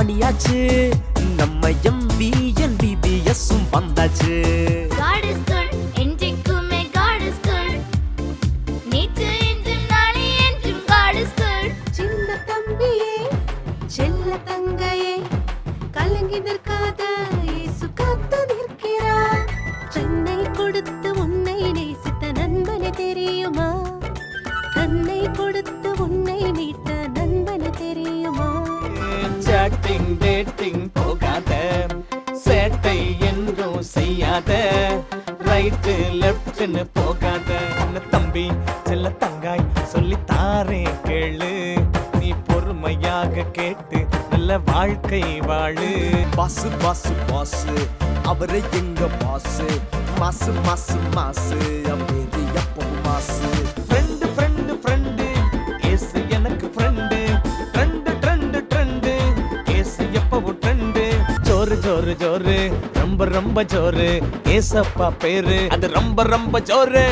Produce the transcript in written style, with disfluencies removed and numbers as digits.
பண்ணியாச்சு. நம்ம MBNBBSும் வந்தாச்சு. God is good, என்றைக்குமே God is good. நேற்று இன்றும் நாளை என்றும் God is good. சின்ன தம்பியே செல்ல தங்கையே கலங்கி நிற்காத இயேசு காத்து நிற்கிறார். தன்னை கொடுத்து உன்னை நேசித்த நண்பனை தெரியுமா? தன்னை கொடுத்து உன்னை மீட்ட நண்பனை தெரியுமா? சாட்டிங் டேட்டிங் போகாத, சேட்டை என்றும் செய்யாத, ரைட்டு லெஃப்ட்னு போகாத. என்ன தம்பி செல்ல தங்காய் சொல்லி தாரே கேளு, நீ பொறுமையாக கேட்டு நல்ல வாழ்க்கை வாழு. பாசு பாசு பாசு அவரு எங்க பாசு, மாசு மாசு மாசு அவரு எப்பவும் மாசு. ஃப்ரெண்டு ஃப்ரெண்டு ஃப்ரெண்டு ஏசு எனக்கு ஃப்ரெண்டு, ட்ரெண்டு ட்ரெண்டு ட்ரெண்டு ஏசு எப்பவும் ட்ரெண்டு. ஜோரு ஜோரு ஜோரு ரொம்ப ரொம்ப ஜோரு, ஏசப்பா பேரு அது ரொம்ப ரொம்ப ஜோரு.